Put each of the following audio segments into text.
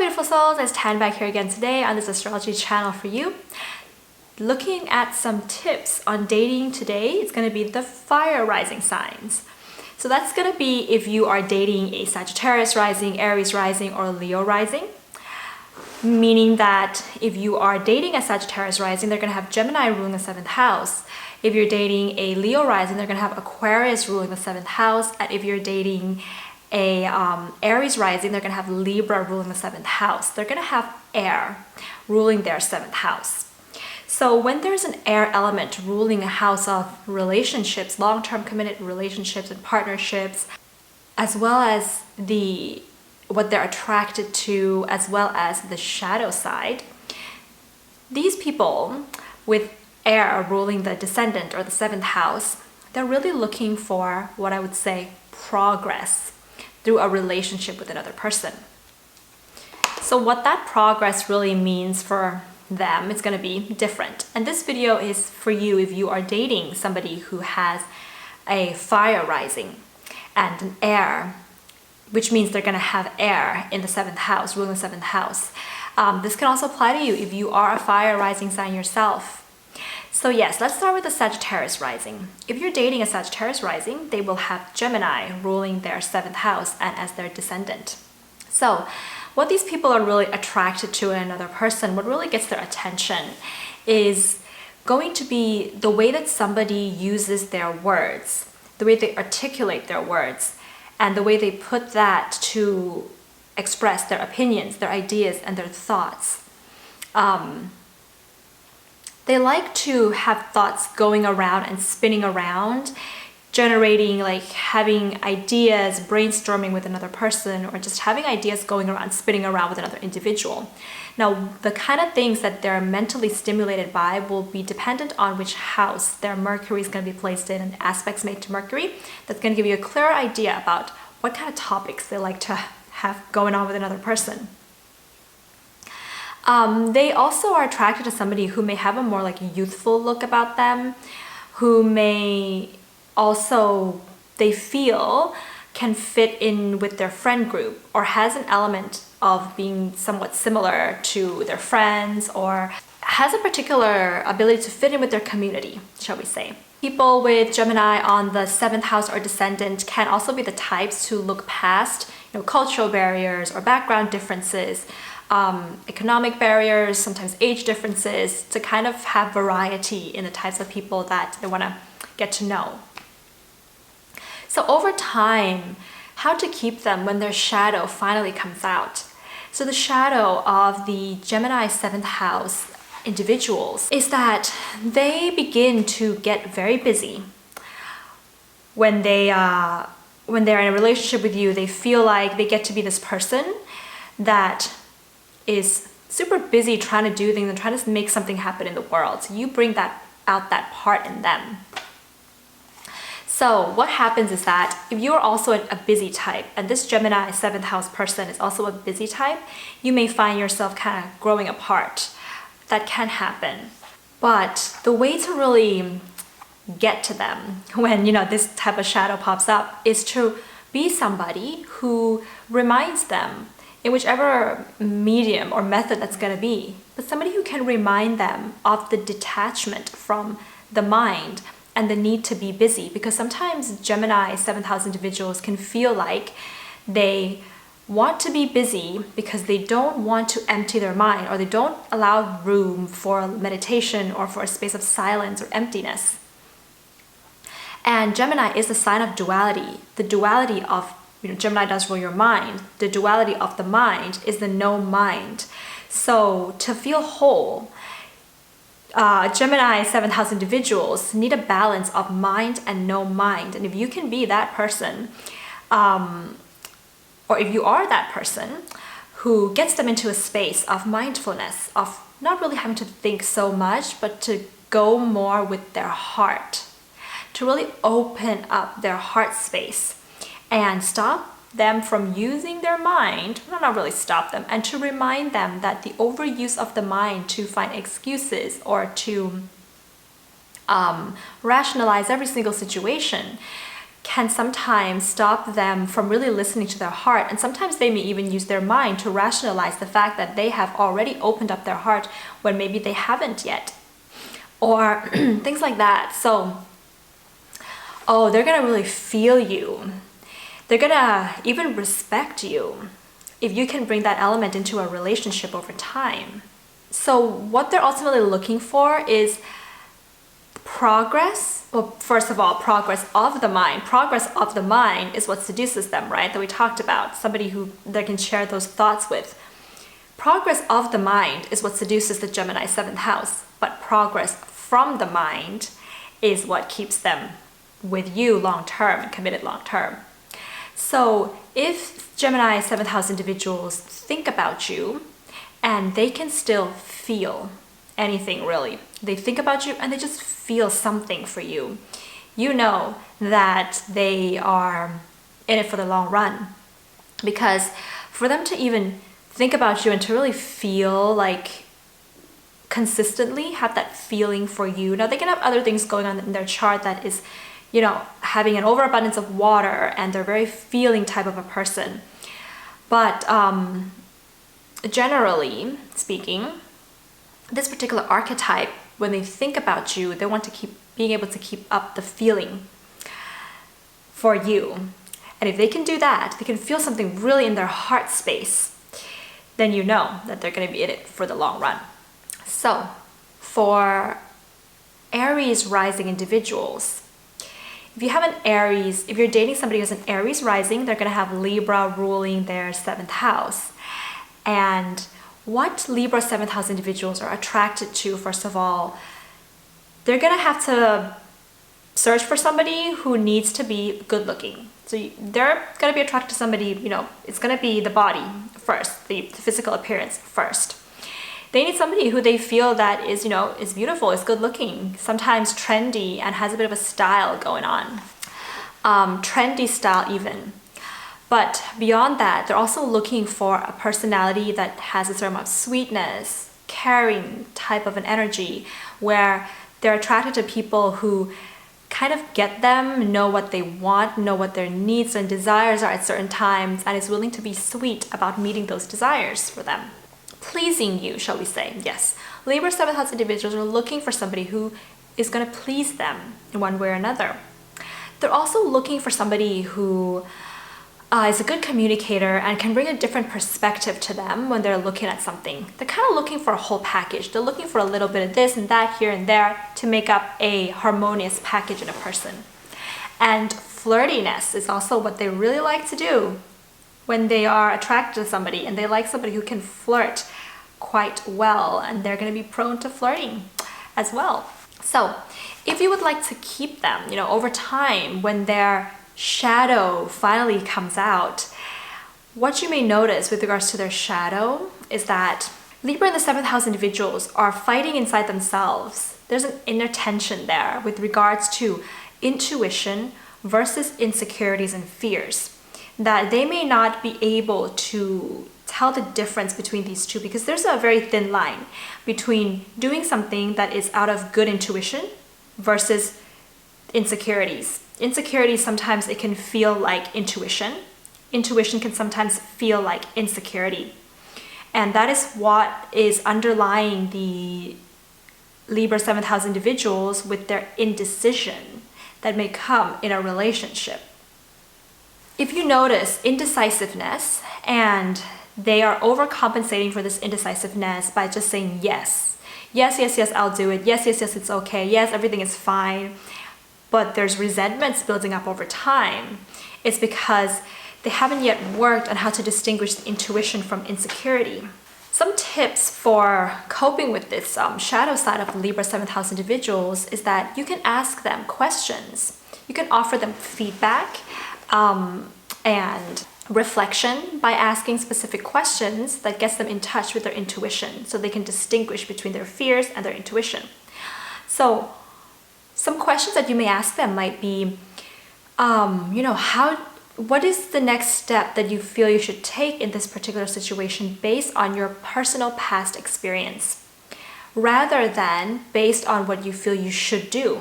beautiful souls, it's Tan back here again today on this astrology channel for you. Looking at some tips on dating today, it's going to be the fire rising signs. So that's going to be if you are dating a Sagittarius rising, Aries rising, or Leo rising. Meaning that if you are dating a Sagittarius rising, they're going to have Gemini ruling the 7th house. If you're dating a Leo rising, they're going to have Aquarius ruling the 7th house. And if you're dating a Aries rising, they're going to have Libra ruling the 7th house. They're going to have air ruling their 7th house. So when there's an air element ruling a house of relationships, long-term committed relationships and partnerships, as well as what they're attracted to, as well as the shadow side, these people with air ruling the descendant or the 7th house, they're really looking for what I would say progress through a relationship with another person. So what that progress really means for them is going to be different. And this video is for you if you are dating somebody who has a fire rising and an air, which means they're going to have air in the 7th house, ruling the 7th house. This can also apply to you if you are a fire rising sign yourself. So yes, let's start with the Sagittarius rising. If you're dating a Sagittarius rising, they will have Gemini ruling their 7th house and as their descendant. So what these people are really attracted to in another person, what really gets their attention, is going to be the way that somebody uses their words, the way they articulate their words, and the way they put that to express their opinions, their ideas, and their thoughts. They like to have thoughts going around and spinning around, generating, like having ideas, brainstorming with another person, or just having ideas going around, spinning around with another individual. Now, the kind of things that they're mentally stimulated by will be dependent on which house their Mercury is going to be placed in and aspects made to Mercury. That's going to give you a clearer idea about what kind of topics they like to have going on with another person. They also are attracted to somebody who may have a more like youthful look about them, who may also, they feel, can fit in with their friend group or has an element of being somewhat similar to their friends or has a particular ability to fit in with their community, shall we say. People with Gemini on the 7th house or descendant can also be the types to look past, cultural barriers or background differences, economic barriers, sometimes age differences, to kind of have variety in the types of people that they want to get to know. So over time, how to keep them when their shadow finally comes out. So the shadow of the Gemini 7th house individuals is that they begin to get very busy. When they're in a relationship with you, they feel like they get to be this person that is super busy trying to do things and trying to make something happen in the world. So you bring that part in them. So what happens is that if you're also a busy type, and this Gemini 7th house person is also a busy type, you may find yourself kind of growing apart. That can happen. But the way to really get to them when this type of shadow pops up is to be somebody who reminds them in whichever medium or method that's going to be, but somebody who can remind them of the detachment from the mind and the need to be busy. Because sometimes Gemini 7th house individuals can feel like they want to be busy because they don't want to empty their mind, or they don't allow room for meditation or for a space of silence or emptiness. And Gemini is a sign of duality. The duality of Gemini does rule your mind. The duality of the mind is the no mind. So to feel whole, Gemini 7th house individuals need a balance of mind and no mind. And if you can be that person, or if you are that person who gets them into a space of mindfulness, of not really having to think so much, but to go more with their heart, to really open up their heart space and stop them from using their mind, well, not really stop them, and to remind them that the overuse of the mind to find excuses or to rationalize every single situation can sometimes stop them from really listening to their heart. And sometimes they may even use their mind to rationalize the fact that they have already opened up their heart when maybe they haven't yet. Or things like that. So, oh, they're gonna really feel you. They're gonna even respect you if you can bring that element into a relationship over time. So what they're ultimately looking for is progress. Well, first of all, progress of the mind. Progress of the mind is what seduces them, right? That we talked about. Somebody who they can share those thoughts with. Progress of the mind is what seduces the Gemini 7th house. But progress from the mind is what keeps them with you long term and committed long term. So if Gemini 7th house individuals think about you and they can still feel anything really, they think about you and they just feel something for you, you know that they are in it for the long run. Because for them to even think about you and to really feel like consistently have that feeling for you, now they can have other things going on in their chart that is, you know, having an overabundance of water and they're very feeling type of a person. But generally speaking, this particular archetype, when they think about you, they want to keep being able to keep up the feeling for you. And if they can do that, they can feel something really in their heart space, then you know that they're going to be in it for the long run. So for Aries rising individuals, if you have an Aries, if you're dating somebody who's an Aries rising, they're going to have Libra ruling their 7th house. And what Libra 7th house individuals are attracted to, first of all, they're going to have to search for somebody who needs to be good looking. So they're going to be attracted to somebody, you know, it's going to be the body first, the physical appearance first. They need somebody who they feel that is, you know, is beautiful, is good looking, sometimes trendy and has a bit of a style going on. Trendy style even. But beyond that, they're also looking for a personality that has a certain amount of sweetness, caring type of an energy, where they're attracted to people who kind of get them, know what they want, know what their needs and desires are at certain times, and is willing to be sweet about meeting those desires for them. Pleasing you, shall we say. Yes. Libra 7th house individuals are looking for somebody who is going to please them in one way or another. They're also looking for somebody who is a good communicator and can bring a different perspective to them when they're looking at something. They're kind of looking for a whole package. They're looking for a little bit of this and that here and there to make up a harmonious package in a person. And flirtiness is also what they really like to do when they are attracted to somebody, and they like somebody who can flirt quite well, and they're going to be prone to flirting as well. So if you would like to keep them, you know, over time, when their shadow finally comes out, what you may notice with regards to their shadow is that Libra in the 7th house individuals are fighting inside themselves. There's an inner tension there with regards to intuition versus insecurities and fears, that they may not be able to tell the difference between these two, because there's a very thin line between doing something that is out of good intuition versus insecurities. Insecurities, sometimes it can feel like intuition. Intuition can sometimes feel like insecurity. And that is what is underlying the Libra 7th house individuals with their indecision that may come in a relationship. If you notice indecisiveness, and they are overcompensating for this indecisiveness by just saying yes. Yes, yes, yes, I'll do it. Yes, yes, yes, it's okay. Yes, everything is fine. But there's resentments building up over time. It's because they haven't yet worked on how to distinguish intuition from insecurity. Some tips for coping with this shadow side of the Libra 7th house individuals is that you can ask them questions. You can offer them feedback and reflection by asking specific questions that gets them in touch with their intuition, so they can distinguish between their fears and their intuition. So some questions that you may ask them might be, what is the next step that you feel you should take in this particular situation based on your personal past experience, rather than based on what you feel you should do?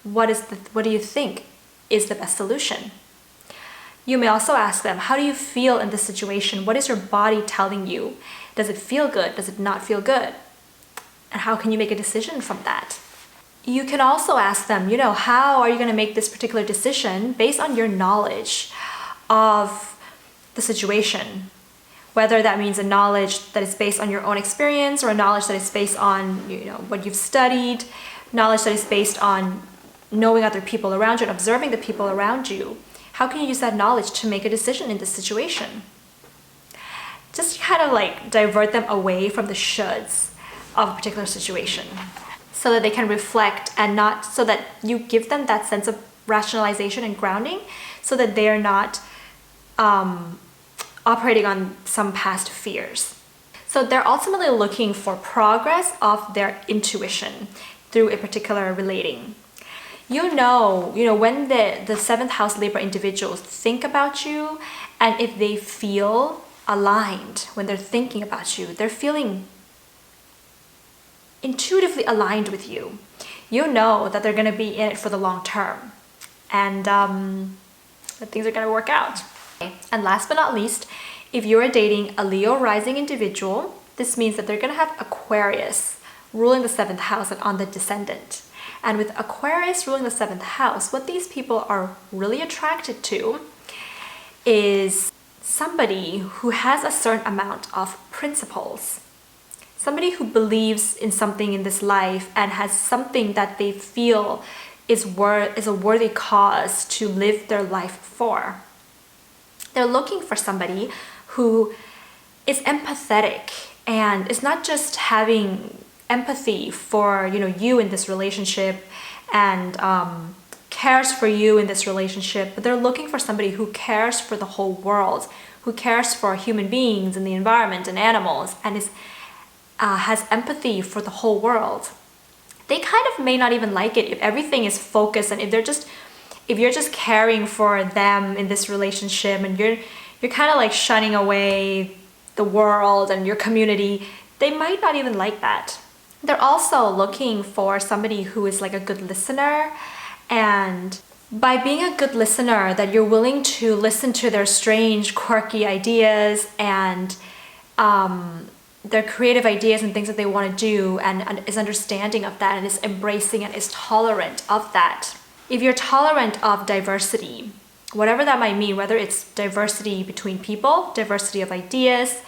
What do you think is the best solution. You may also ask them, how do you feel in this situation? What is your body telling you? Does it feel good? Does it not feel good? And how can you make a decision from that? You can also ask them, how are you going to make this particular decision based on your knowledge of the situation? Whether that means a knowledge that is based on your own experience, or a knowledge that is based on what you've studied, knowledge that is based on knowing other people around you and observing the people around you. How can you use that knowledge to make a decision in this situation? Just kind of like divert them away from the shoulds of a particular situation so that they can reflect, and not so that you give them that sense of rationalization and grounding, so that they are not operating on some past fears. So they're ultimately looking for progress of their intuition through a particular relating. When the 7th house Libra individuals think about you, and if they feel aligned when they're thinking about you, they're feeling intuitively aligned with you. You know that they're going to be in it for the long term, and that things are going to work out. And last but not least, if you're dating a Leo rising individual, this means that they're going to have Aquarius ruling the 7th house and on the descendant. And with Aquarius ruling the 7th house, what these people are really attracted to is somebody who has a certain amount of principles. Somebody who believes in something in this life and has something that they feel is a worthy cause to live their life for. They're looking for somebody who is empathetic and is not just having empathy for you in this relationship and cares for you in this relationship, but they're looking for somebody who cares for the whole world, who cares for human beings and the environment and animals, and has empathy for the whole world. They kind of may not even like it if everything is focused, and if you're just caring for them in this relationship, and you're kind of like shunning away the world and your community. They might not even like that. They're also looking for somebody who is like a good listener, and by being a good listener, that you're willing to listen to their strange, quirky ideas and their creative ideas and things that they want to do, and is understanding of that, and is embracing and is tolerant of that. If you're tolerant of diversity, whatever that might mean, whether it's diversity between people, diversity of ideas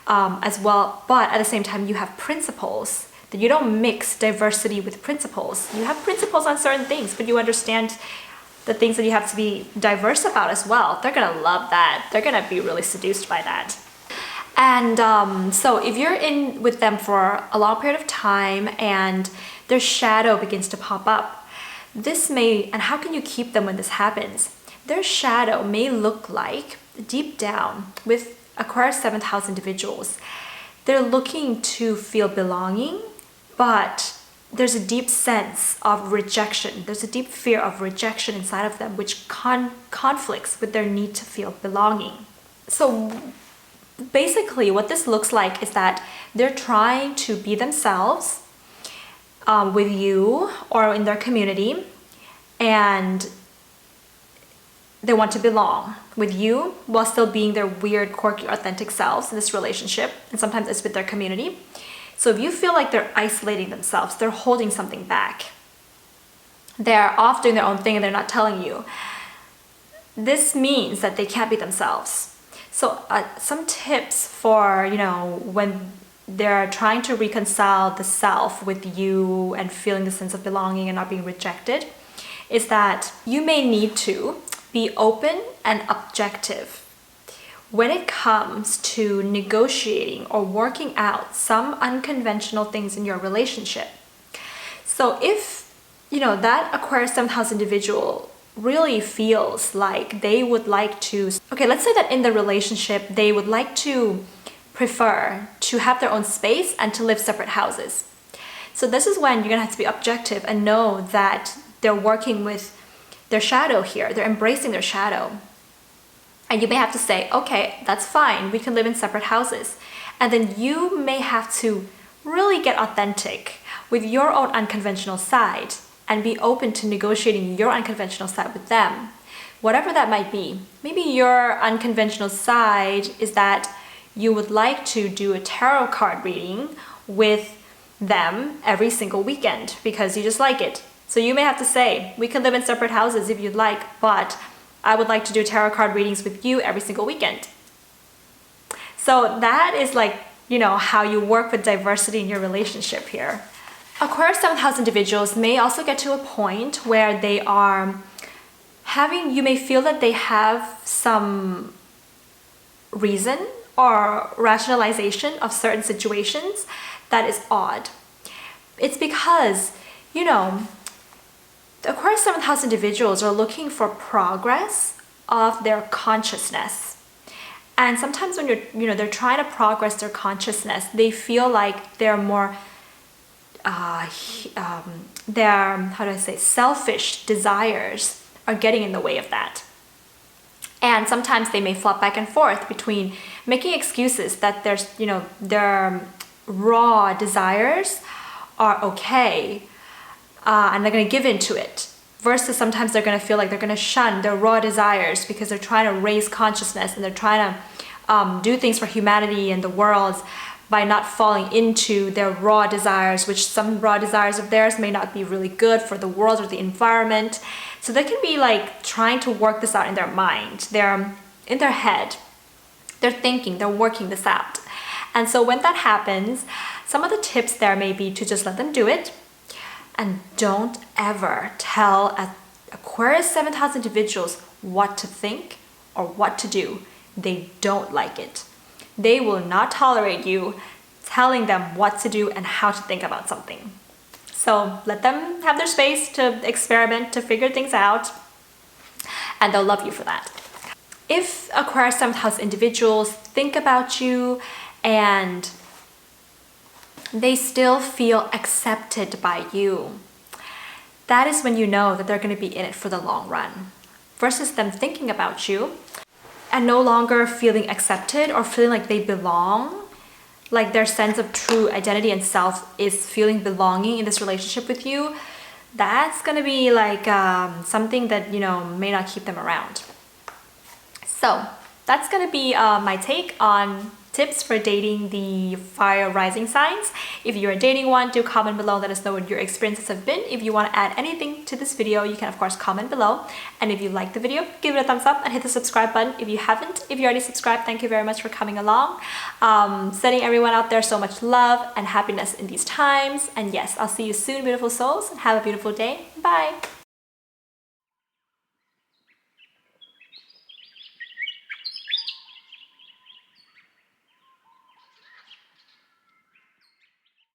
as well, but at the same time you have principles, that you don't mix diversity with principles. You have principles on certain things, but you understand the things that you have to be diverse about as well. They're gonna love that. They're gonna be really seduced by that. And so if you're in with them for a long period of time and their shadow begins to pop up, and how can you keep them when this happens? Their shadow may look like, deep down, with Aquarius 7th house individuals, they're looking to feel belonging, but there's a deep sense of rejection. There's a deep fear of rejection inside of them, which conflicts with their need to feel belonging. So basically what this looks like is that they're trying to be themselves with you or in their community, and they want to belong with you while still being their weird, quirky, authentic selves in this relationship, and sometimes it's with their community. So if you feel like they're isolating themselves, they're holding something back, they're off doing their own thing and they're not telling you, this means that they can't be themselves. So some tips for, when they're trying to reconcile the self with you and feeling the sense of belonging and not being rejected, is that you may need to be open and objective when it comes to negotiating or working out some unconventional things in your relationship. So if, that Aquarius 7th house individual really feels like they would like to, let's say that in the relationship, they would like to prefer to have their own space and to live separate houses. So this is when you're gonna have to be objective and know that they're working with their shadow here. They're embracing their shadow. And you may have to say, okay, that's fine. We can live in separate houses. And then you may have to really get authentic with your own unconventional side and be open to negotiating your unconventional side with them. Whatever that might be. Maybe your unconventional side is that you would like to do a tarot card reading with them every single weekend because you just like it. So you may have to say, we can live in separate houses if you'd like, but I would like to do tarot card readings with you every single weekend. So that is like, how you work with diversity in your relationship here. Aquarius 7th house individuals may also get to a point where they are you may feel that they have some reason or rationalization of certain situations that is odd. It's because, the Aquarius 7th house individuals are looking for progress of their consciousness. And sometimes when they're trying to progress their consciousness, they feel like they're more, selfish desires are getting in the way of that. And sometimes they may flop back and forth between making excuses that their raw desires are okay, and they're going to give in to it, versus sometimes they're going to feel like they're going to shun their raw desires because they're trying to raise consciousness and they're trying to do things for humanity and the world by not falling into their raw desires, which some raw desires of theirs may not be really good for the world or the environment. So they can be like trying to work this out in their mind. They're in their head. They're thinking, they're working this out. And so when that happens, some of the tips there may be to just let them do it. And don't ever tell Aquarius 7th house individuals what to think or what to do. They don't like it. They will not tolerate you telling them what to do and how to think about something. So let them have their space to experiment, to figure things out, and they'll love you for that. If Aquarius 7th house individuals think about you and they still feel accepted by you, that is when you know that they're going to be in it for the long run. Versus them thinking about you and no longer feeling accepted or feeling like they belong, like their sense of true identity and self is feeling belonging in this relationship with you, that's going to be like something that, may not keep them around. So that's going to be my take on tips for dating the fire rising signs. If you're dating one, do comment below. Let us know what your experiences have been. If you want to add anything to this video, you can of course comment below. And if you like the video, give it a thumbs up and hit the subscribe button if you haven't. If you already subscribed, thank you very much for coming along. Sending everyone out there so much love and happiness in these times. And yes, I'll see you soon, beautiful souls, and have a beautiful day. Bye.